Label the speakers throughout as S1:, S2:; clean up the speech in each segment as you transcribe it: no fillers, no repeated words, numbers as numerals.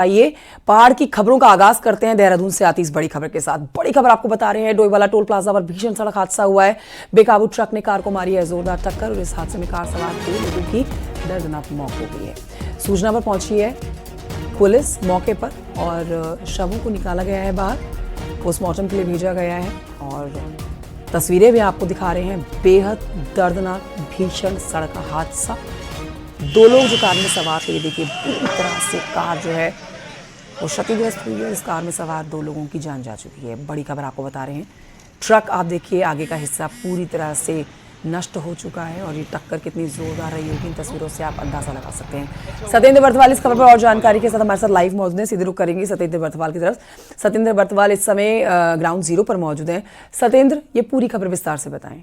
S1: आइए पहाड़ की खबरों का आगाज करते हैं देहरादून से आती इस बड़ी खबर के साथ। बड़ी खबर आपको बता रहे हैं, डोईवाला टोल प्लाजा पर भीषण सड़क हादसा हुआ है। बेकाबू ट्रक ने कार को मारी है जोरदार टक्कर और इस हादसे में कार सवार 2 लोगों की दर्दनाक मौत हो गई है। सूचना पर पहुंची है पुलिस मौके पर और शवों को निकाला गया है बाहर, पोस्टमार्टम के लिए भेजा गया है और तस्वीरें भी आपको दिखा रहे हैं। बेहद दर्दनाक भीषण सड़क हादसा, 2 लोग जो कार में सवार थे, देखिए पूरी तरह से कार जो है वो क्षतिग्रस्त हुई है। इस कार में सवार 2 लोगों की जान जा चुकी है। बड़ी खबर आपको बता रहे हैं। ट्रक आप देखिए आगे का हिस्सा पूरी तरह से नष्ट हो चुका है और ये टक्कर कितनी जोरदार रही होगी इन तस्वीरों से आप अंदाजा लगा सकते हैं। सत्येंद्र बर्थवाल इस खबर पर और जानकारी के साथ हमारे साथ लाइव मौजूद हैं। सीधे रुख करेंगे सत्येंद्र बर्थवाल की तरफ। सत्येंद्र बर्थवाल इस समय ग्राउंड जीरो पर मौजूद हैं। सत्येंद्र, ये पूरी खबर विस्तार से बताएं।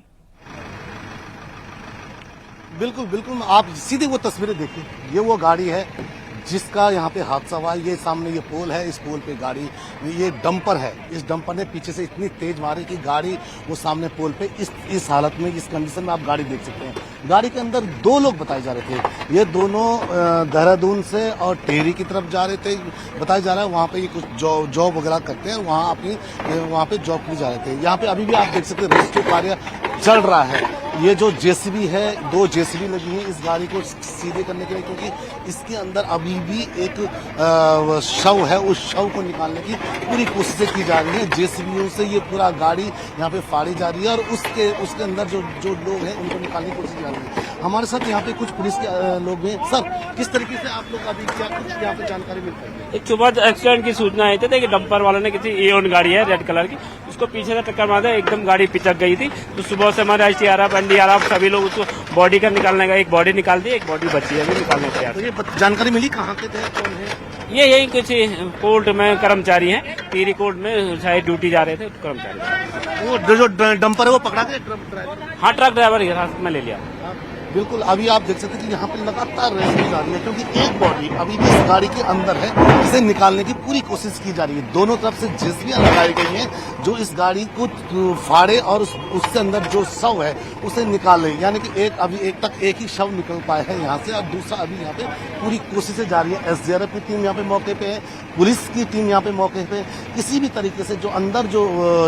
S2: बिल्कुल बिल्कुल, आप सीधी वो तस्वीरें देखिए, ये वो गाड़ी है जिसका यहाँ पे हादसा हुआ। ये सामने ये पोल है, इस पोल पे गाड़ी, ये डंपर है, इस डंपर ने पीछे से इतनी तेज मारी कि गाड़ी वो सामने पोल पे इस हालत में, इस कंडीशन में आप गाड़ी देख सकते हैं। गाड़ी के अंदर 2 लोग बताए जा रहे थे। ये दोनों देहरादून से और टेहरी की तरफ जा रहे थे, बताया जा रहा है। वहाँ पे ये कुछ जॉब वगैरह करते हैं, वहाँ पे जॉब के लिए जा रहे थे। यहाँ पे अभी भी आप देख सकते हैं रेस्क्यू कार्य चल रहा है। ये जो जेसीबी है, 2 जेसीबी लगी है इस गाड़ी को सीधे करने के लिए, क्योंकि इसके अंदर अभी भी एक शव है। उस शव को निकालने की पूरी कोशिशें की जा रही है। जेसीबीओं से ये पूरा गाड़ी यहाँ पे फाड़ी जा रही है और उसके अंदर जो लोग हैं उनको निकालने की कोशिश की जा रही है। हमारे साथ यहाँ पे कुछ पुलिस के लोग हैं। सर, किस तरीके से आप लोग अभी क्या कुछ यहाँ पे जानकारी मिल पाई है?
S3: एक सुबह एक्सीडेंट की सूचना आई थी कि डंपर वाले ने किसी एओन गाड़ी है रेड कलर की, उसको पीछे से टक्कर मारा, एकदम गाड़ी पिचक गई थी। तो सुबह से हमारे एसडीआरएफ एनडीआरएफ सभी लोग उसको बॉडी का निकालने का, एक बॉडी निकाल दी, एक बॉडी बची है अभी निकालने के।
S2: तो ये जानकारी मिली कहाँ के थे, कौन है?
S3: ये यही कुछ कोर्ट में कर्मचारी हैं, टीरी कोर्ट में शायद ड्यूटी जा रहे थे कर्मचारी।
S2: वो जो डंपर है वो पकड़ा गया, ट्रक ड्राइवर?
S3: हाँ, ट्रक ड्राइवर हिरासत में ले लिया।
S2: बिल्कुल, अभी आप देख सकते हैं कि यहाँ पे लगातार रेस्क्यू जारी है, क्योंकि एक बॉडी अभी भी इस गाड़ी के अंदर है, इसे निकालने की पूरी कोशिश की जा रही है। दोनों तरफ से जेसीबियां लगाई गई हैं जो इस गाड़ी को फाड़े और उससे अंदर जो शव है उसे निकाले। यानी कि एक ही शव निकल पाया है यहाँ से और दूसरा अभी यहाँ पे पूरी कोशिशें जारी है। एसडीआरएफ की टीम यहाँ पे मौके पे है, पुलिस की टीम यहाँ पे मौके पे। किसी भी तरीके से जो अंदर जो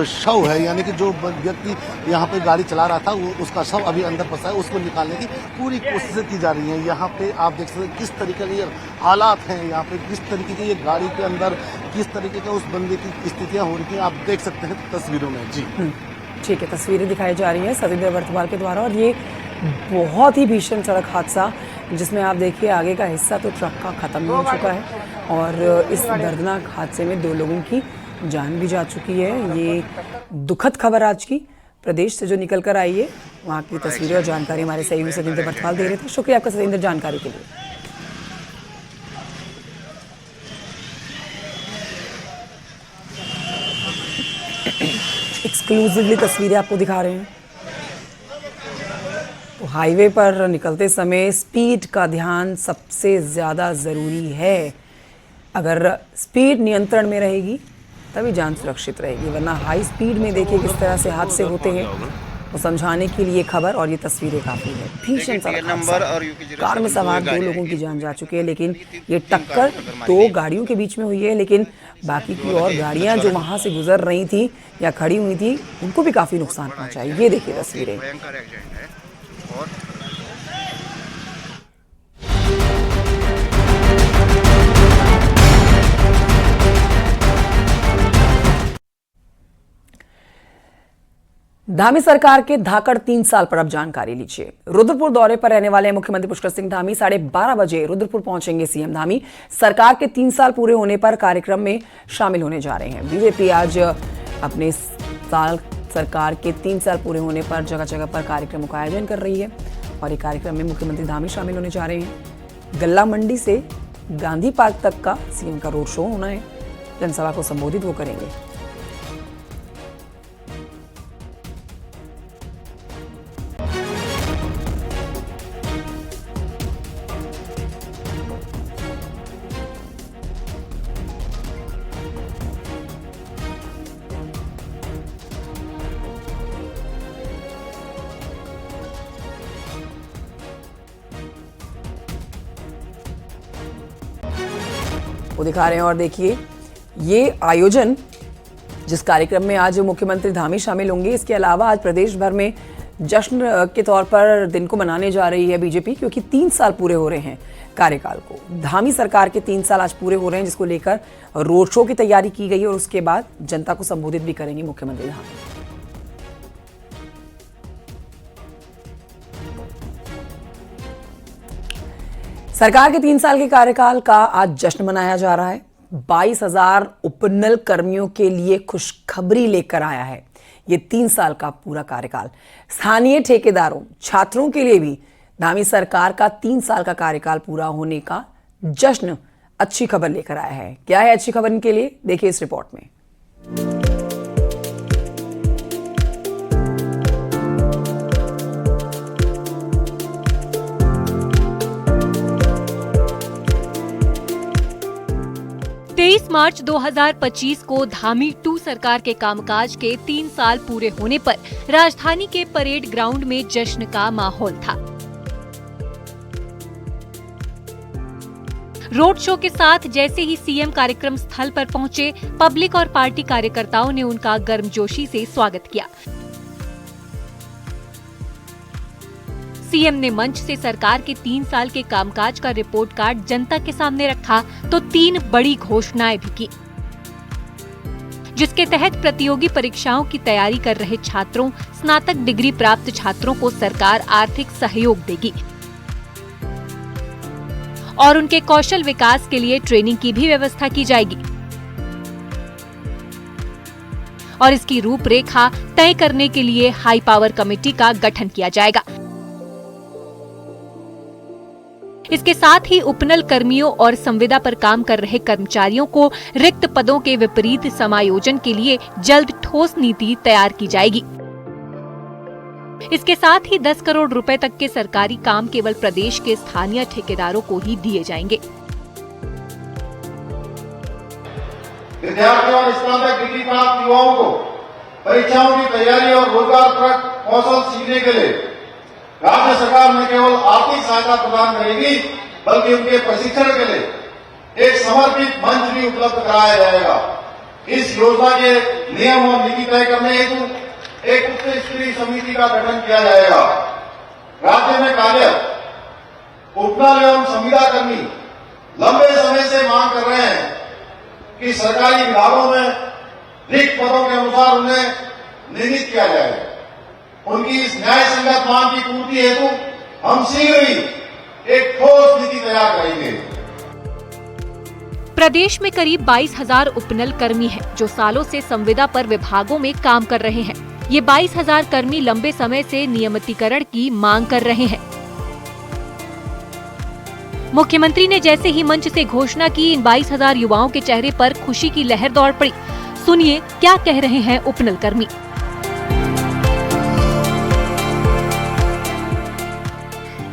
S2: शव है, यानी कि जो व्यक्ति यहाँ पे गाड़ी चला रहा था उसका शव अभी अंदर फंसा है, उसको निकालने की पूरी कोशिशें की जा रही हैं। यहाँ पे आप देख सकते हैं किस तरीके के हालात हैं, यहाँ पे किस तरीके की ये गाड़ी के अंदर किस तरीके का उस बंदे की स्थितियां हो रही हैं, आप देख सकते हैं तस्वीरों में। जी
S1: ठीक है, तस्वीरें दिखाई जा रही हैं सत्येंद्र बर्थवाल के द्वारा। और ये बहुत ही भीषण सड़क हादसा जिसमें आप देखिए आगे का हिस्सा तो ट्रक का खत्म हो चुका है और इस दर्दनाक हादसे में 2 लोगों की जान भी जा चुकी है। ये दुखद खबर आज की प्रदेश से जो निकल कर आई है, वहाँ की तस्वीरें और जानकारी हमारे सहयोगी सत्येंद्र बर्थवाल दे रहे थे। शुक्रिया आपका सत्येंद्र जानकारी के लिए। एक्सक्लूसिवली तस्वीरें आपको दिखा रहे हैं। तो हाईवे पर निकलते समय स्पीड का ध्यान सबसे ज़्यादा ज़रूरी है। अगर स्पीड नियंत्रण में रहेगी तभी जान सुरक्षित रहेगी, वरना हाई स्पीड में देखिए किस तरह से हादसे होते हैं। तो समझाने के लिए खबर और ये तस्वीरें काफ़ी है। भीषण सड़क हादसा, कार में सवार 2 लोगों की जान जा चुकी है, लेकिन ये टक्कर 2 गाड़ियों के बीच में हुई है। लेकिन बाकी की और गाड़ियां जो वहां से गुजर रही थी या खड़ी हुई थी उनको भी काफ़ी नुकसान पहुंचा है। ये देखिए तस्वीरें। धामी सरकार के धाकड़ 3 साल पर अब जानकारी लीजिए। रुद्रपुर दौरे पर रहने वाले मुख्यमंत्री पुष्कर सिंह धामी 12:30 बजे रुद्रपुर पहुंचेंगे। सीएम धामी सरकार के 3 साल पूरे होने पर कार्यक्रम में शामिल होने जा रहे हैं। बीजेपी आज अपने सरकार के 3 साल पूरे होने पर जगह जगह पर कार्यक्रमों का आयोजन कर रही है और ये कार्यक्रम में मुख्यमंत्री धामी शामिल होने जा रहे हैं। गल्ला मंडी से गांधी पार्क तक का सीएम का रोड शो होना है। जनसभा को संबोधित वो करेंगे। आपको दिखा रहे हैं। और देखिए ये आयोजन, जिस कार्यक्रम में आज मुख्यमंत्री धामी शामिल होंगे, इसके अलावा आज प्रदेश भर में जश्न के तौर पर दिन को मनाने जा रही है बीजेपी, क्योंकि 3 साल पूरे हो रहे हैं कार्यकाल को। धामी सरकार के 3 साल आज पूरे हो रहे हैं, जिसको लेकर रोड शो की तैयारी की गई और उसके बाद जनता को संबोधित भी करेंगे मुख्यमंत्री धामी। सरकार के 3 साल के कार्यकाल का आज जश्न मनाया जा रहा है। 22,000 उपनल कर्मियों के लिए खुशखबरी लेकर आया है ये 3 साल का पूरा कार्यकाल। स्थानीय ठेकेदारों, छात्रों के लिए भी धामी सरकार का 3 साल का कार्यकाल पूरा होने का जश्न अच्छी खबर लेकर आया है। क्या है अच्छी खबर इनके लिए, देखिए इस रिपोर्ट में।
S4: मार्च 2025 को धामी 2 सरकार के कामकाज के 3 साल पूरे होने पर राजधानी के परेड ग्राउंड में जश्न का माहौल था। रोड शो के साथ जैसे ही सीएम कार्यक्रम स्थल पर पहुंचे, पब्लिक और पार्टी कार्यकर्ताओं ने उनका गर्मजोशी से स्वागत किया। सीएम ने मंच से सरकार के 3 साल के कामकाज का रिपोर्ट कार्ड जनता के सामने रखा तो 3 बड़ी घोषणाएं भी की, जिसके तहत प्रतियोगी परीक्षाओं की तैयारी कर रहे छात्रों, स्नातक डिग्री प्राप्त छात्रों को सरकार आर्थिक सहयोग देगी और उनके कौशल विकास के लिए ट्रेनिंग की भी व्यवस्था की जाएगी और इसकी रूपरेखा तय करने के लिए हाई पावर कमेटी का गठन किया जाएगा। इसके साथ ही उपनल कर्मियों और संविदा पर काम कर रहे कर्मचारियों को रिक्त पदों के विपरीत समायोजन के लिए जल्द ठोस नीति तैयार की जाएगी। इसके साथ ही 10 करोड़ रुपए तक के सरकारी काम केवल प्रदेश के स्थानीय ठेकेदारों को ही दिए जाएंगे।
S5: विद्यार्थियों और स्नातक डिग्री प्राप्त युवाओं को परीक्षाओं की तैयारी और रोजगारपरक कौशल सीखने के लिए राज्य सरकार न केवल आर्थिक सहायता प्रदान करेगी, बल्कि उनके प्रशिक्षण के लिए एक समर्पित मंच भी उपलब्ध कराया जाएगा। इस योजना के नियम और नीति तय करने हेतु एक उच्च स्तरीय समिति का गठन किया जाएगा। राज्य में कार्यरत उपनल एवं संविदा कर्मी लंबे समय से मांग कर रहे हैं कि सरकारी विभागों में रिक्त पदों के अनुसार उन्हें नियमित किया जाए। उनकी इस न्याय संगत मांग की पूर्ति हेतु हम शीघ्र ही एक ठोस नीति तैयार करेंगे।
S4: प्रदेश में करीब 22,000 उपनल कर्मी हैं, जो सालों से संविदा पर विभागों में काम कर रहे हैं। ये 22,000 कर्मी लंबे समय से नियमितीकरण की मांग कर रहे हैं। मुख्यमंत्री ने जैसे ही मंच से घोषणा की, इन 22,000 युवाओं के चेहरे पर खुशी की लहर दौड़ पड़ी। सुनिए क्या कह रहे हैं उपनल कर्मी।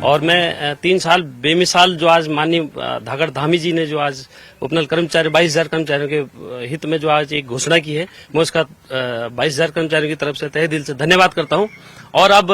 S3: और मैं 3 साल बेमिसाल जो आज माननीय धागड़ धामी जी ने जो आज उपनल कर्मचारी 22,000 कर्मचारियों के हित में जो आज एक घोषणा की है, मैं उसका 22,000 कर्मचारियों की तरफ से तहे दिल से धन्यवाद करता हूं। और अब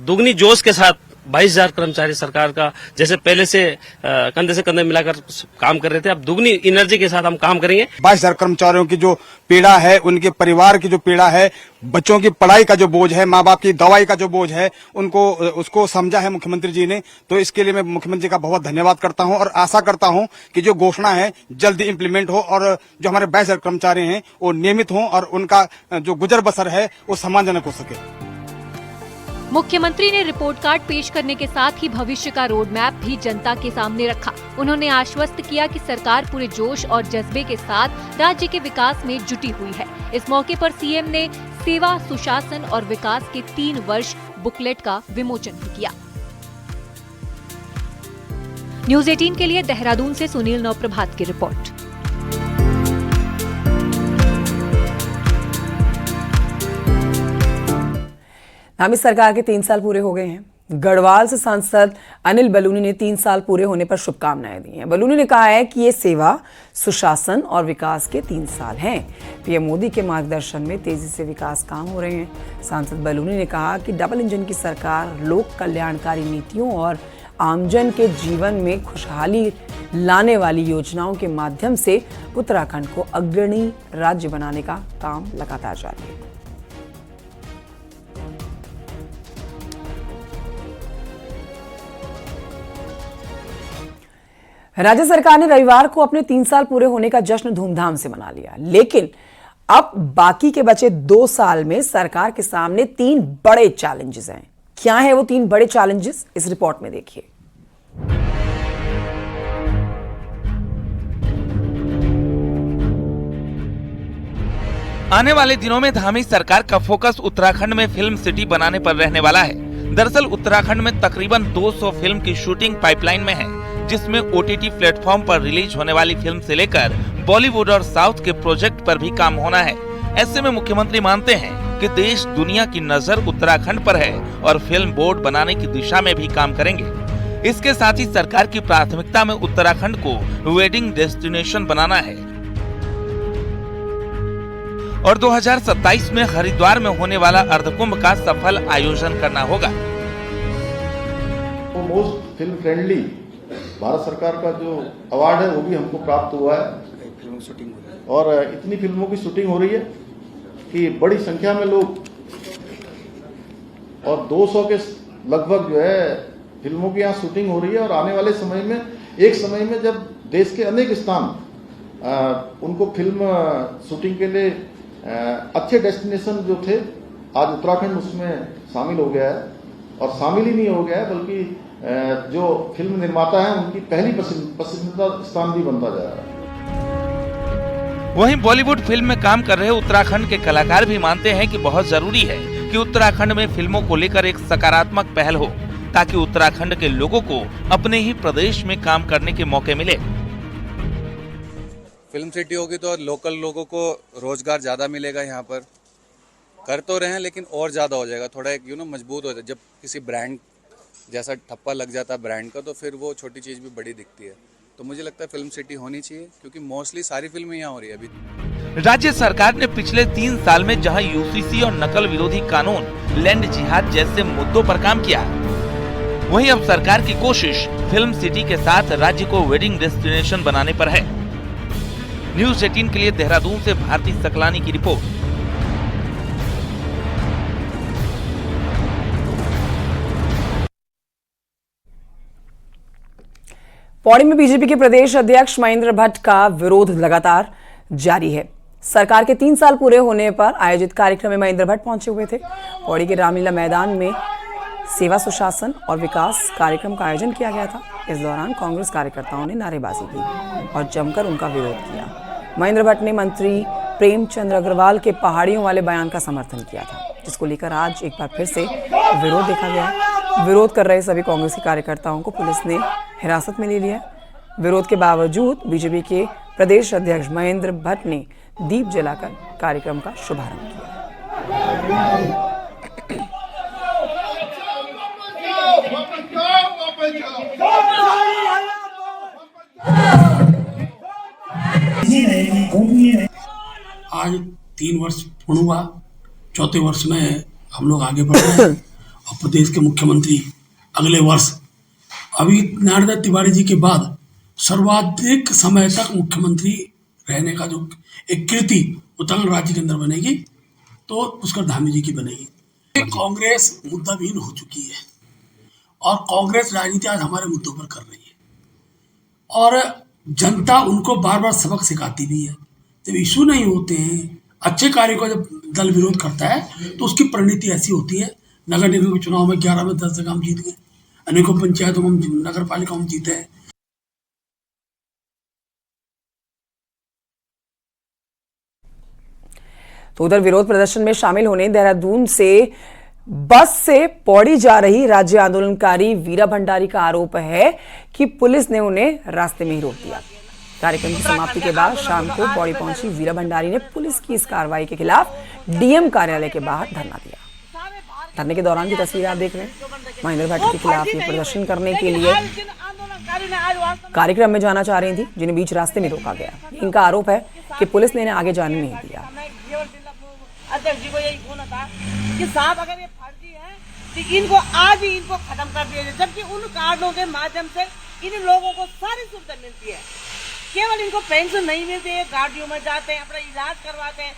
S3: दुगनी जोश के साथ 22,000 कर्मचारी सरकार का जैसे पहले से कंधे से कंधे मिलाकर काम कर रहे थे, अब दुगनी एनर्जी के साथ हम काम करेंगे।
S6: 22,000 कर्मचारियों की जो पीड़ा है, उनके परिवार की जो पीड़ा है, बच्चों की पढ़ाई का जो बोझ है, माँ बाप की दवाई का जो बोझ है, उसको समझा है मुख्यमंत्री जी ने। तो इसके लिए मैं मुख्यमंत्री का बहुत धन्यवाद करता हूं और आशा करता हूं कि जो घोषणा है जल्दी इम्प्लीमेंट हो और जो हमारे 22,000 कर्मचारी हैं वो नियमित हों और उनका जो गुजर बसर है वो सम्मानजनक हो सके।
S4: मुख्यमंत्री ने रिपोर्ट कार्ड पेश करने के साथ ही भविष्य का रोड मैप भी जनता के सामने रखा। उन्होंने आश्वस्त किया कि सरकार पूरे जोश और जज्बे के साथ राज्य के विकास में जुटी हुई है। इस मौके पर सीएम ने सेवा, सुशासन और विकास के 3 वर्ष बुकलेट का विमोचन भी किया। न्यूज़ 18 के लिए देहरादून से सुनील नवप्रभात की रिपोर्ट।
S1: धामी सरकार के 3 साल पूरे हो गए हैं। गढ़वाल से सांसद अनिल बलूनी ने 3 साल पूरे होने पर शुभकामनाएं दी हैं। बलूनी ने कहा है कि ये सेवा, सुशासन और विकास के 3 साल हैं। पीएम मोदी के मार्गदर्शन में तेजी से विकास काम हो रहे हैं। सांसद बलूनी ने कहा कि डबल इंजन की सरकार लोक कल्याणकारी नीतियों और आमजन के जीवन में खुशहाली लाने वाली योजनाओं के माध्यम से उत्तराखंड को अग्रणी राज्य बनाने का काम लगातार जारी है। राज्य सरकार ने रविवार को अपने 3 साल पूरे होने का जश्न धूमधाम से मना लिया, लेकिन अब बाकी के बचे 2 साल में सरकार के सामने 3 बड़े चैलेंजेस हैं। क्या है वो 3 बड़े चैलेंजेस, इस रिपोर्ट में देखिए।
S7: आने वाले दिनों में धामी सरकार का फोकस उत्तराखंड में फिल्म सिटी बनाने पर रहने वाला है। दरअसल उत्तराखंड में तकरीबन 200 फिल्म की शूटिंग पाइपलाइन में है, जिसमें OTT प्लेटफॉर्म पर रिलीज होने वाली फिल्म से लेकर बॉलीवुड और साउथ के प्रोजेक्ट पर भी काम होना है। ऐसे में मुख्यमंत्री मानते हैं कि देश दुनिया की नजर उत्तराखंड पर है और फिल्म बोर्ड बनाने की दिशा में भी काम करेंगे। इसके साथ ही सरकार की प्राथमिकता में उत्तराखंड को वेडिंग डेस्टिनेशन बनाना है और 2027 में हरिद्वार में होने वाला अर्धकुंभ का सफल आयोजन करना होगा।
S5: मोस्ट फिल्म फ्रेंडली भारत सरकार का जो अवार्ड है वो भी हमको प्राप्त हुआ है।
S6: फिल्म शूटिंग हो रही है
S5: और इतनी फिल्मों की शूटिंग हो रही है कि बड़ी संख्या में लोग और 200 के लगभग जो है फिल्मों की यहाँ शूटिंग हो रही है। और आने वाले समय में एक समय में जब देश के अनेक स्थान उनको फिल्म शूटिंग के लिए अच्छे डेस्टिनेशन जो थे, आज उत्तराखंड उसमें शामिल हो गया है। और शामिल ही नहीं हो गया है बल्कि जो फिल्म निर्माता है उनकी पहली पसंदीदा स्थान भी बनता जा रहा है।
S7: वहीं बॉलीवुड फिल्म में काम कर रहे उत्तराखंड के कलाकार भी मानते हैं कि बहुत जरूरी है कि उत्तराखंड में फिल्मों को लेकर एक सकारात्मक पहल हो, ताकि उत्तराखंड के लोगों को अपने ही प्रदेश में काम करने के मौके मिले।
S8: फिल्म सिटी होगी तो लोकल लोगों को रोजगार ज्यादा मिलेगा। यहाँ पर कर तो रहे हैं लेकिन और ज्यादा हो जाएगा, थोड़ा एक मजबूत हो जाए। जब किसी ब्रांड जैसा ठप्पा लग जाता है ब्रांड का, तो फिर वो छोटी चीज भी बड़ी दिखती है। तो मुझे लगता है फिल्म सिटी होनी चाहिए, क्योंकि मोस्टली सारी फिल्में यहाँ हो रही है अभी।
S7: राज्य सरकार ने पिछले 3 साल में जहां UCC और नकल विरोधी कानून, लैंड जिहाद जैसे मुद्दों पर काम किया, वहीं अब सरकार की कोशिश फिल्म सिटी के साथ राज्य को वेडिंग डेस्टिनेशन बनाने पर है। न्यूज़ 18 के लिए देहरादून से भारती सकलानी की रिपोर्ट।
S1: पौड़ी में बीजेपी के प्रदेश अध्यक्ष महेंद्र भट्ट का विरोध लगातार जारी है। सरकार के 3 साल पूरे होने पर आयोजित कार्यक्रम में महेंद्र भट्ट पहुंचे हुए थे। पौड़ी के रामलीला मैदान में सेवा सुशासन और विकास कार्यक्रम का आयोजन किया गया था। इस दौरान कांग्रेस कार्यकर्ताओं ने नारेबाजी की और जमकर उनका विरोध किया। महेंद्र भट्ट ने मंत्री प्रेमचंद अग्रवाल के पहाड़ियों वाले बयान का समर्थन किया था, जिसको लेकर आज एक बार फिर से विरोध देखा गया। विरोध कर रहे सभी कांग्रेसी कार्यकर्ताओं को पुलिस ने हिरासत में ले लिया। विरोध के बावजूद बीजेपी के प्रदेश अध्यक्ष महेंद्र भट्ट ने दीप जलाकर कार्यक्रम का शुभारंभ किया।
S9: आज 3 वर्ष पूर्ण हुआ, 4थे वर्ष में हम लोग आगे बढ़ रहे हैं और प्रदेश के मुख्यमंत्री अगले वर्ष अभी नारायण तिवारी जी के बाद सर्वाधिक समय तक मुख्यमंत्री रहने का जो एक कृति उत्तराखंड राज्य के अंदर बनेगी, तो पुष्कर धामी जी की बनेगी। कांग्रेस मुद्दाविहीन हो चुकी है और कांग्रेस राजनीति आज हमारे मुद्दों पर कर रही है और जनता उनको बार बार सबक सिखाती भी है। जब इशू नहीं होते हैं, अच्छे कार्य को जब दल विरोध करता है तो उसकी परिणति ऐसी होती है। नगर निगम के चुनाव में 11 में 10 जगह हम जीत गए, अनेकों पंचायतों में नगर पालिका में जीते हैं।
S1: तो उधर विरोध प्रदर्शन में शामिल होने देहरादून से बस से पौड़ी जा रही राज्य आंदोलनकारी वीरा भंडारी का आरोप है कि पुलिस ने उन्हें रास्ते में ही रोक दिया। कार्यक्रम की समाप्ति के बाद शाम को पौड़ी पहुंची वीरा भंडारी ने पुलिस की इस कार्रवाई के खिलाफ डीएम कार्यालय के बाहर धरना दिया। धरने के दौरान की तस्वीर आप देख रहे हैं। महेंद्र भट्ट के खिलाफ ये प्रदर्शन करने के लिए कार्यक्रम में जाना चाह रही थी, जिन्हें बीच रास्ते में रोका गया। इनका आरोप है कि पुलिस ने इन्हें आगे जाने नहीं दिया।
S10: अध्यक्ष जी को यही बोला था कि साहब अगर ये फर्जी है कि इनको आज ही इनको खत्म कर दिया जाए, जबकि उन कार्डों के माध्यम से इन लोगों को सारी सुविधा मिलती है। केवल इनको पेंशन नहीं मिलती है, गाड़ियों में जाते हैं, अपना इलाज करवाते हैं,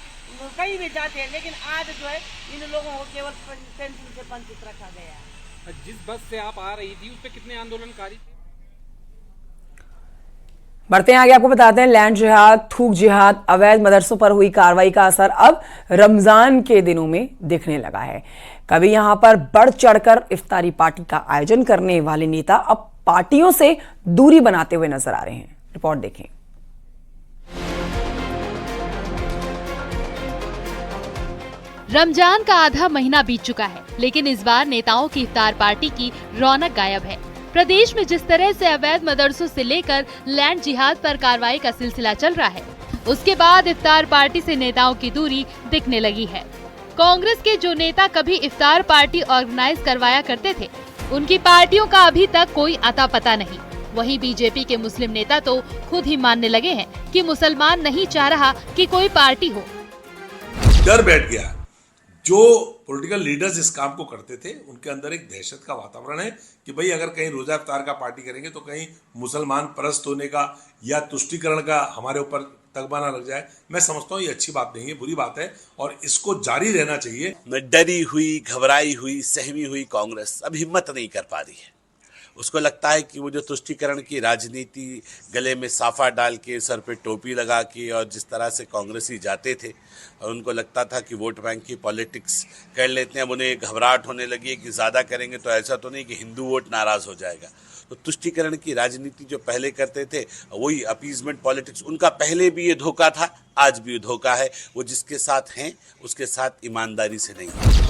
S10: कहीं भी जाते हैं, लेकिन आज जो है इन लोगों को केवल पेंशन से वंचित रखा गया है।
S11: जिस बस से आप आ रही थी उस पे कितने आंदोलनकारी थे?
S1: बढ़ते हैं आगे, आपको बताते हैं लैंड जिहाद, थूक जिहाद, अवैध मदरसों पर हुई कार्रवाई का असर अब रमजान के दिनों में दिखने लगा है। कभी यहां पर बढ़ चढ़कर इफ्तारी पार्टी का आयोजन करने वाले नेता अब पार्टियों से दूरी बनाते हुए नजर आ रहे हैं। रिपोर्ट देखें।
S4: रमजान का आधा महीना बीत चुका है, लेकिन इस बार नेताओं की इफ्तार पार्टी की रौनक गायब है। प्रदेश में जिस तरह से अवैध मदरसों से लेकर लैंड जिहाद पर कार्रवाई का सिलसिला चल रहा है, उसके बाद इफ्तार पार्टी से नेताओं की दूरी दिखने लगी है। कांग्रेस के जो नेता कभी इफ्तार पार्टी ऑर्गेनाइज करवाया करते थे, उनकी पार्टियों का अभी तक कोई अता पता नहीं। वहीं बीजेपी के मुस्लिम नेता तो खुद ही मानने लगे हैं कि मुसलमान नहीं चाह रहा कि कोई पार्टी हो।
S12: डर बैठ गया। जो पॉलिटिकल लीडर्स इस काम को करते थे उनके अंदर एक दहशत का वातावरण है कि भाई अगर कहीं रोजा इफ्तार का पार्टी करेंगे तो कहीं मुसलमान परस्त होने का या तुष्टीकरण का हमारे ऊपर तगबाना लग जाए। मैं समझता हूँ ये अच्छी बात नहीं है, बुरी बात है और इसको जारी रहना चाहिए।
S13: डरी हुई, घबराई हुई, सहमी हुई कांग्रेस अब हिम्मत नहीं कर पा रही है। उसको लगता है कि वो जो तुष्टीकरण की राजनीति, गले में साफा डाल के, सर पे टोपी लगा के और जिस तरह से कांग्रेसी जाते थे और उनको लगता था कि वोट बैंक की पॉलिटिक्स कर लेते हैं, अब उन्हें घबराहट होने लगी है कि ज़्यादा करेंगे तो ऐसा तो नहीं कि हिंदू वोट नाराज़ हो जाएगा। तो तुष्टीकरण की राजनीति जो पहले करते थे, वही अपीजमेंट पॉलिटिक्स, उनका पहले भी ये धोखा था, आज भी धोखा है। वो जिसके साथ हैं उसके साथ ईमानदारी से नहीं है।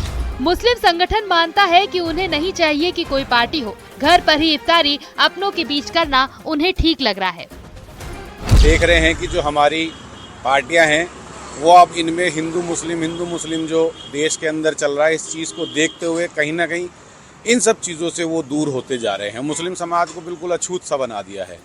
S4: मुस्लिम संगठन मानता है कि उन्हें नहीं चाहिए कि कोई पार्टी हो, घर पर ही इफ्तारी अपनों के बीच करना उन्हें ठीक लग रहा है।
S6: देख रहे हैं कि जो हमारी पार्टियां हैं वो अब इनमें हिंदू मुस्लिम जो देश के अंदर चल रहा है, इस चीज़ को देखते हुए कहीं ना कहीं इन सब चीज़ों से वो दूर होते जा रहे हैं। मुस्लिम समाज को बिल्कुल अछूत सा बना दिया है।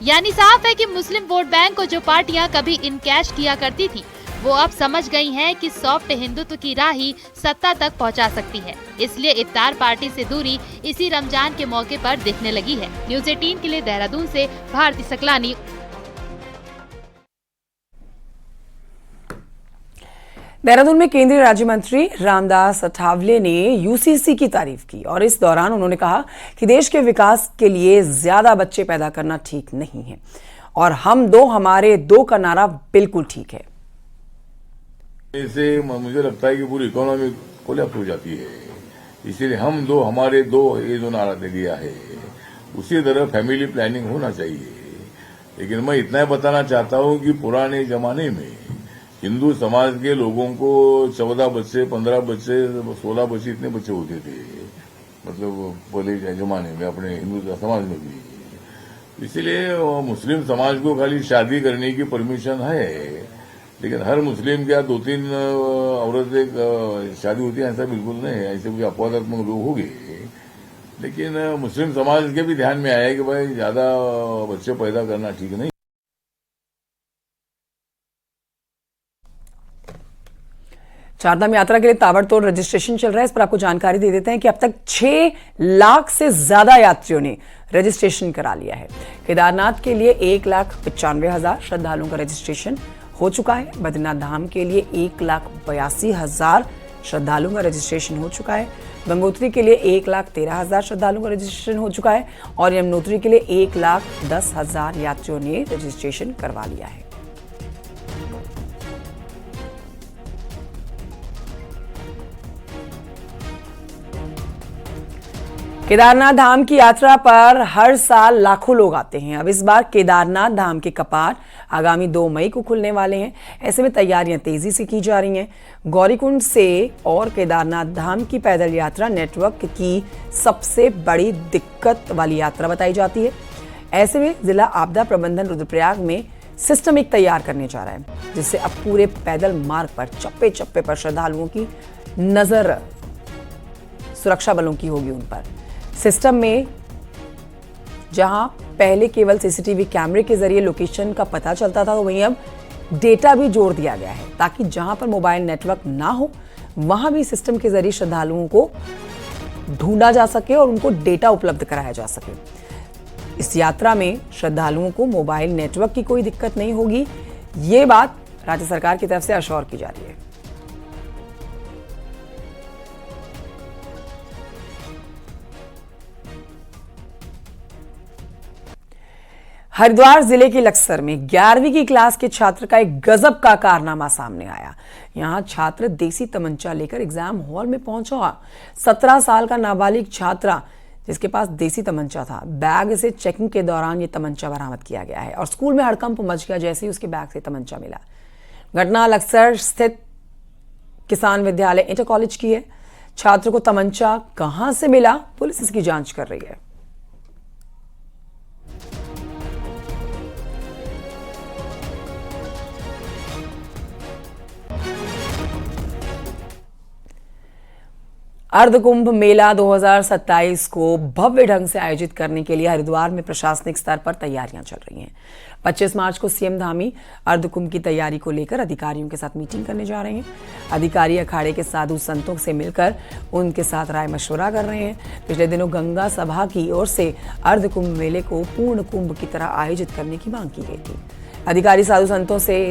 S4: यानी साफ है कि मुस्लिम वोट बैंक को जो पार्टियां कभी इनकैश किया करती थी, वो अब समझ गई हैं कि सॉफ्ट हिंदुत्व की राह ही सत्ता तक पहुंचा सकती है। इसलिए इफ्तार पार्टी से दूरी इसी रमजान के मौके पर दिखने लगी है। न्यूज़ 18 के लिए देहरादून से भारती सकलानी।
S1: देहरादून में केंद्रीय राज्य मंत्री रामदास अठावले ने यूसीसी की तारीफ की और इस दौरान उन्होंने कहा कि देश के विकास के लिए ज्यादा बच्चे पैदा करना ठीक नहीं है और हम दो हमारे दो का नारा बिल्कुल ठीक है।
S14: इससे मुझे लगता है कि पूरी इकोनॉमी कोलैप्स हो जाती है, इसीलिए हम दो हमारे दो ये जो नारा दे दिया है, उसी तरह फैमिली प्लानिंग होना चाहिए। लेकिन मैं इतना ही बताना चाहता हूं कि पुराने जमाने में हिंदू समाज के लोगों को 14 बच्चे, 15 बच्चे, 16 बच्चे, इतने बच्चे होते थे, मतलब पहले जमाने में अपने हिंदू समाज में भी। इसीलिए मुस्लिम समाज को खाली शादी करने की परमिशन है, लेकिन हर मुस्लिम के 2-3 औरत एक शादी होती है ऐसा बिल्कुल नहीं है। ऐसे कोई अपवादात्मक लोग होंगे, लेकिन मुस्लिम समाज के भी ध्यान में आया कि भाई ज्यादा बच्चे पैदा करना ठीक नहीं।
S1: चारधाम यात्रा के लिए ताबड़तोड़ रजिस्ट्रेशन चल रहा है। इस पर आपको जानकारी दे देते हैं कि अब तक 6 लाख से ज्यादा यात्रियों ने रजिस्ट्रेशन करा लिया है। केदारनाथ के लिए 1,95,000 श्रद्धालुओं का रजिस्ट्रेशन हो चुका है। बद्रीनाथ धाम के लिए 1,82,000 श्रद्धालुओं का रजिस्ट्रेशन हो चुका है। गंगोत्री के लिए 1,13,000 श्रद्धालुओं का रजिस्ट्रेशन हो चुका है और यमुनोत्री के लिए 1,10,000 यात्रियों ने रजिस्ट्रेशन करवा लिया है। केदारनाथ धाम की यात्रा पर हर साल लाखों लोग आते हैं। अब इस बार केदारनाथ धाम के कपाट आगामी 2 मई को खुलने वाले हैं। ऐसे में तैयारियां तेजी से की जा रही हैं। गौरीकुंड से और केदारनाथ धाम की पैदल यात्रा नेटवर्क की सबसे बड़ी दिक्कत वाली यात्रा बताई जाती है। ऐसे में जिला आपदा प्रबंधन रुद्रप्रयाग में सिस्टम एक तैयार करने जा रहा है, जिससे अब पूरे पैदल मार्ग पर चप्पे चप्पे पर श्रद्धालुओं की नजर सुरक्षा बलों की होगी उन पर। सिस्टम में जहां पहले केवल सीसीटीवी कैमरे के जरिए लोकेशन का पता चलता था, तो वहीं अब डेटा भी जोड़ दिया गया है ताकि जहां पर मोबाइल नेटवर्क ना हो वहां भी सिस्टम के जरिए श्रद्धालुओं को ढूंढा जा सके और उनको डेटा उपलब्ध कराया जा सके। इस यात्रा में श्रद्धालुओं को मोबाइल नेटवर्क की कोई दिक्कत नहीं होगी, ये बात राज्य सरकार की तरफ से अश्योर की जा रही है। हरिद्वार जिले के लक्सर में 11वीं की क्लास के छात्र का एक गजब का कारनामा सामने आया। यहां छात्र देसी तमंचा लेकर एग्जाम हॉल में पहुंचा। 17 साल का नाबालिग छात्रा जिसके पास देसी तमंचा था, बैग से चेकिंग के दौरान ये तमंचा बरामद किया गया है और स्कूल में हड़कंप मच गया जैसे ही उसके बैग से तमंचा मिला। घटना लक्सर स्थित किसान विद्यालय इंटर कॉलेज की है। छात्र को तमंचा कहां से मिला, पुलिस इसकी जांच कर रही है। अर्धकुंभ मेला 2027 को भव्य ढंग से आयोजित करने के लिए हरिद्वार में प्रशासनिक स्तर पर तैयारियां चल रही हैं। 25 मार्च को सीएम धामी अर्धकुंभ की तैयारी को लेकर अधिकारियों के साथ मीटिंग करने जा रहे हैं। अधिकारी अखाड़े के साधु संतों से मिलकर उनके साथ राय मशवरा कर रहे हैं। पिछले दिनों गंगा सभा की ओर से अर्धकुंभ मेले को पूर्ण कुंभ की तरह आयोजित करने की मांग की गई थी। अधिकारी साधु संतों से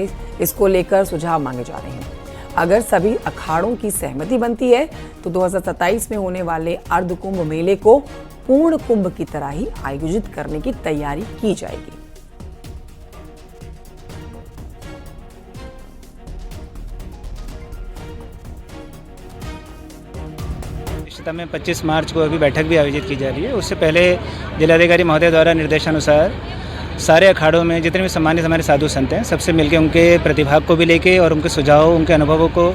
S1: इसको लेकर सुझाव मांगे जा रहे हैं। अगर सभी अखाड़ों की सहमति बनती है तो 2027 में होने वाले अर्धकुंभ मेले को पूर्ण कुंभ की तरह ही आयोजित करने की तैयारी की जाएगी।
S15: निश्चितता में 25 मार्च को अभी बैठक भी आयोजित की जा रही है। उससे पहले जिलाधिकारी महोदय द्वारा निर्देशानुसार सारे अखाड़ों में जितने भी सम्मानित हमारे साधु संत हैं सबसे मिलकर उनके प्रतिभाग को भी लेके और उनके सुझाव, उनके अनुभवों को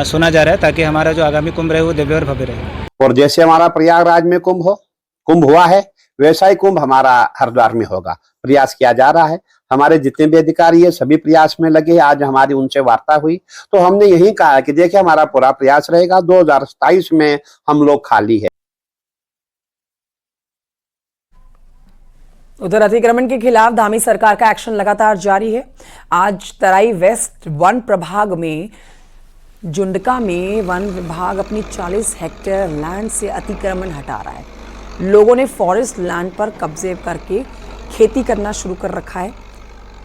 S15: सुना जा रहा है ताकि हमारा जो आगामी कुंभ रहे वो दिव्य और भव्य रहे।
S16: और जैसे हमारा प्रयागराज में कुंभ हुआ है वैसा ही कुंभ हमारा हरिद्वार में होगा। प्रयास किया जा रहा है। हमारे जितने भी अधिकारी है सभी प्रयास में लगे। आज हमारी उनसे वार्ता हुई तो हमने यही कहा कि देखिए हमारा पूरा प्रयास रहेगा। 2027 में हम लोग खाली है।
S1: उधर अतिक्रमण के खिलाफ धामी सरकार का एक्शन लगातार जारी है। आज तराई वेस्ट वन प्रभाग में जुंडका में वन विभाग अपनी 40 हेक्टेयर लैंड से अतिक्रमण हटा रहा है। लोगों ने फॉरेस्ट लैंड पर कब्जे करके खेती करना शुरू कर रखा है।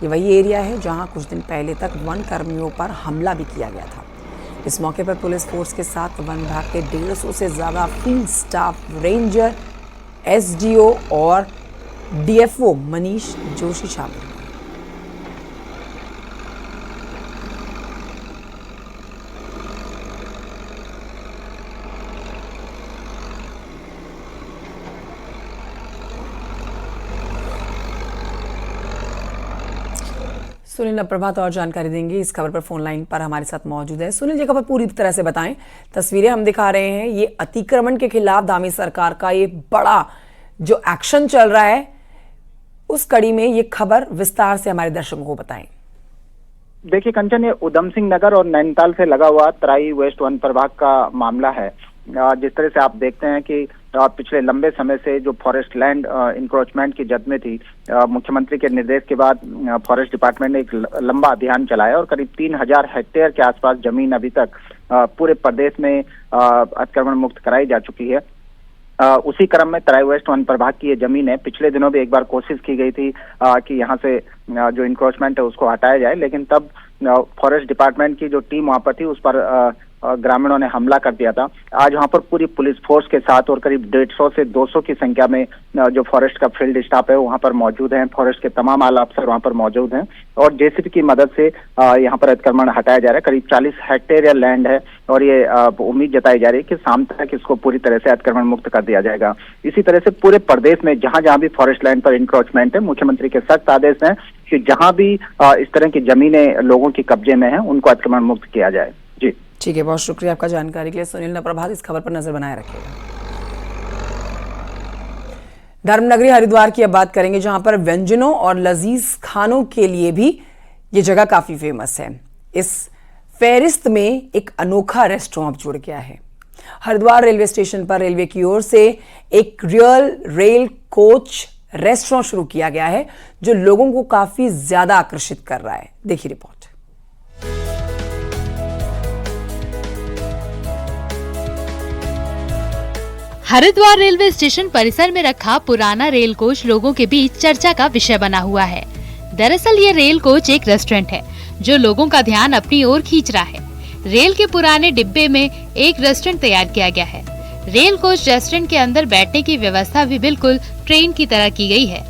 S1: ये वही एरिया है जहां कुछ दिन पहले तक वन कर्मियों पर हमला भी किया गया था। इस मौके पर पुलिस फोर्स के साथ वन विभाग के 150 से ज्यादा फील्ड स्टाफ, रेंजर, एसडीओ और डीएफओ मनीष जोशी शामिल हैं। सुनील अब प्रभात और जानकारी देंगे। इस खबर पर फोन लाइन पर हमारे साथ मौजूद है। सुनील, ये खबर पूरी तरह से बताएं। तस्वीरें हम दिखा रहे हैं, ये अतिक्रमण के खिलाफ धामी सरकार का ये बड़ा जो एक्शन चल रहा है उस कड़ी में ये खबर विस्तार से हमारे दर्शकों को बताएं।
S17: देखिए कंचन, ये उधम सिंह नगर और नैनीताल से लगा हुआ तराई वेस्ट वन प्रभाग का मामला है। जिस तरह से आप देखते हैं कि पिछले लंबे समय से जो फॉरेस्ट लैंड इंक्रोचमेंट की जद में थी, मुख्यमंत्री के निर्देश के बाद फॉरेस्ट डिपार्टमेंट ने एक लंबा अभियान चलाया और करीब 3000 हेक्टेयर के आसपास जमीन अभी तक पूरे प्रदेश में अतिक्रमण मुक्त कराई जा चुकी है। उसी क्रम में तराई वेस्ट वन प्रभाग की ये जमीन है। पिछले दिनों भी एक बार कोशिश की गई थी कि यहाँ से जो इंक्रोचमेंट है उसको हटाया जाए, लेकिन तब फॉरेस्ट डिपार्टमेंट की जो टीम वहाँ पर थी उस पर ग्रामीणों ने हमला कर दिया था। आज वहाँ पर पूरी पुलिस फोर्स के साथ और करीब 150 से 200 की संख्या में जो फॉरेस्ट का फील्ड स्टाफ है वहाँ पर मौजूद हैं। फॉरेस्ट के तमाम आला अफसर वहाँ पर मौजूद हैं और जेसीबी की मदद से यहाँ पर अतिक्रमण हटाया जा रहा है। करीब 40 हेक्टेयर लैंड है और ये उम्मीद जताई जा रही है कि शाम तक इसको पूरी तरह से अतिक्रमण मुक्त कर दिया जाएगा। इसी तरह से पूरे प्रदेश में जहाँ जहाँ भी फॉरेस्ट लैंड पर इंक्रोचमेंट है, मुख्यमंत्री के सख्त आदेश हैं कि जहाँ भी इस तरह की जमीनें लोगों की कब्जे में हैं उनको अतिक्रमण मुक्त किया जाए। जी
S1: ठीक है, बहुत शुक्रिया आपका जानकारी के लिए सुनील प्रभात। इस खबर पर नजर बनाए रखिएगा। धर्मनगरी हरिद्वार की अब बात करेंगे, जहां पर व्यंजनों और लजीज खानों के लिए भी ये जगह काफी फेमस है। इस फेरिस्त में एक अनोखा रेस्टोरेंट जुड़ गया है। हरिद्वार रेलवे स्टेशन पर रेलवे की ओर से एक रियल रेल कोच रेस्टोरेंट शुरू किया गया है जो लोगों को काफी ज्यादा आकर्षित कर रहा है। देखिए रिपोर्ट।
S18: हरिद्वार रेलवे स्टेशन परिसर में रखा पुराना रेल कोच लोगों के बीच चर्चा का विषय बना हुआ है। दरअसल ये रेल कोच एक रेस्टोरेंट है जो लोगों का ध्यान अपनी ओर खींच रहा है। रेल के पुराने डिब्बे में एक रेस्टोरेंट तैयार किया गया है। रेल कोच रेस्टोरेंट के अंदर बैठने की व्यवस्था भी बिल्कुल ट्रेन की तरह की गई है।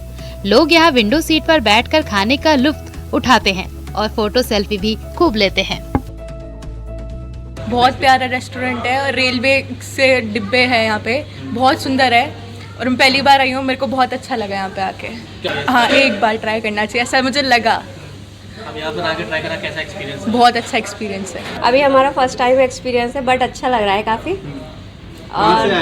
S18: लोग यहाँ विंडो सीट पर बैठकर खाने का लुत्फ उठाते हैं और फोटो सेल्फी भी खूब लेते हैं।
S19: बहुत प्यारा रेस्टोरेंट है और रेलवे से डिब्बे हैं यहाँ पे, बहुत सुंदर है और मैं पहली बार आई हूँ, मेरे को बहुत अच्छा लगा यहाँ पे आके। हाँ, एक बार ट्राई करना चाहिए ऐसा मुझे लगा।
S11: अब यहाँ पर आके ट्राई करना कैसा एक्सपीरियंस है?
S19: बहुत अच्छा एक्सपीरियंस है।
S20: अभी हमारा फर्स्ट टाइम एक्सपीरियंस है बट अच्छा लग रहा है काफ़ी। और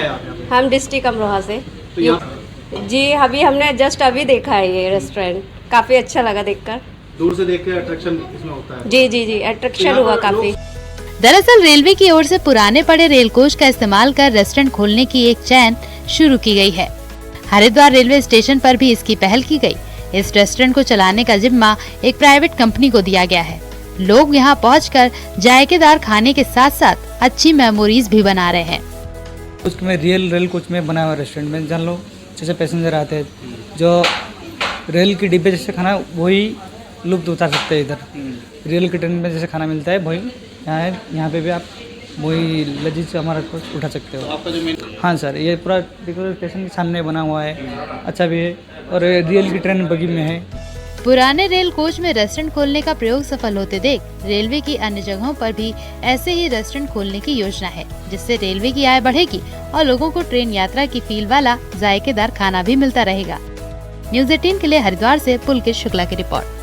S20: हम डिस्ट्रिक्ट अमरोहा से। जी, अभी हमने जस्ट अभी देखा है ये रेस्टोरेंट, काफ़ी अच्छा लगा देखकर।
S11: दूर से देख के अट्रैक्शन इसमें होता है?
S20: जी, अट्रैक्शन हुआ काफ़ी।
S18: दरअसल रेलवे की ओर से पुराने पड़े रेल कोच का इस्तेमाल कर रेस्टोरेंट खोलने की एक चैन शुरू की गई है। हरिद्वार रेलवे स्टेशन पर भी इसकी पहल की गई। इस रेस्टोरेंट को चलाने का जिम्मा एक प्राइवेट कंपनी को दिया गया है। लोग यहां पहुंचकर जायकेदार खाने के साथ साथ अच्छी मेमोरीज भी बना रहे हैं।
S15: उसमें रेल कोच में बना हुआ रेस्टोरेंट में जान लो जैसे पैसेंजर आते हैं जो रेल के डिब्बे जैसे खाना वही लुत्फ उठा सकते हैं। इधर रेल के ट्रेन में जैसे खाना मिलता है वही यहाँ पे भी आप वही लजीज से हमारा कुछ उठा सकते हो। आपका जो हाँ सर, ये पूरा स्टेशन के सामने बना हुआ है, अच्छा भी है और रेल की ट्रेन बगी में है।
S18: पुराने रेल कोच में रेस्टोरेंट खोलने का प्रयोग सफल होते देख रेलवे की अन्य जगहों पर भी ऐसे ही रेस्टोरेंट खोलने की योजना है, जिससे रेलवे की आय बढ़ेगी और लोगों को ट्रेन यात्रा की फील वाला जायकेदार खाना भी मिलता रहेगा। न्यूज़ 18 के लिए हरिद्वार से पुलकित शुक्ला की रिपोर्ट।